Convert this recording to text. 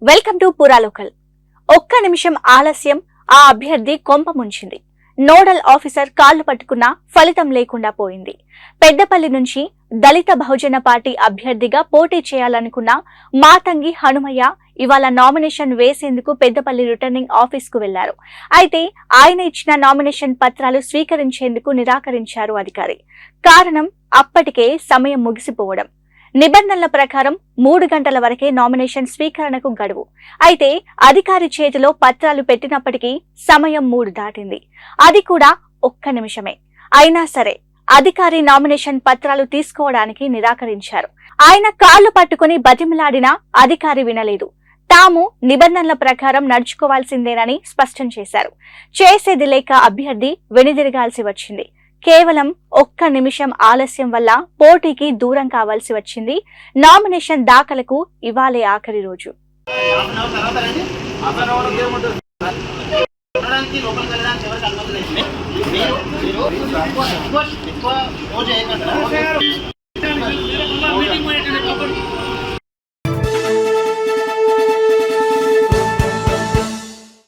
Welcome to పురాలోకల్. ఒక్క నిమిషం ఆలస్యం ఆ అభ్యర్థి కొంప ముంచింది. నోడల్ ఆఫీసర్ కాళ్లు పట్టుకున్నా ఫలితం లేకుండా పోయింది. పెద్దపల్లి నుంచి దళిత బహుజన పార్టీ అభ్యర్థిగా పోటీ చేయాలనుకున్న మాతంగి హనుమయ్య ఇవాళ నామినేషన్ వేసేందుకు పెద్దపల్లి రిటర్నింగ్ ఆఫీస్ కు వెళ్లారు. అయితే ఆయన ఇచ్చిన నామినేషన్ పత్రాలు స్వీకరించేందుకు నిరాకరించారు అధికారి. కారణం అప్పటికే సమయం ముగిసిపోవడం. నిబంధనల ప్రకారం 3 గంటల వరకే నామినేషన్ స్వీకరణకు గడువు. అయితే అధికారి చేతిలో పత్రాలు పెట్టినప్పటికీ సమయం 3 దాటింది. అది కూడా ఒక్క నిమిషమే. అయినా సరే అధికారి నామినేషన్ పత్రాలు తీసుకోవడానికి నిరాకరించారు. ఆయన కాళ్లు పట్టుకుని బతిమలాడినా అధికారి వినలేదు. తాము నిబంధనల ప్రకారం నడుచుకోవాల్సిందేనని స్పష్టం చేశారు. చేసేది లేక అభ్యర్థి వెనుదిరగాల్సి వచ్చింది. కేవలం ఒక్క నిమిషం ఆలస్యం వల్ల పోటీకి దూరం కావాల్సి వచ్చింది. నామినేషన్ దాఖలకు ఇవాళే ఆఖరి రోజు.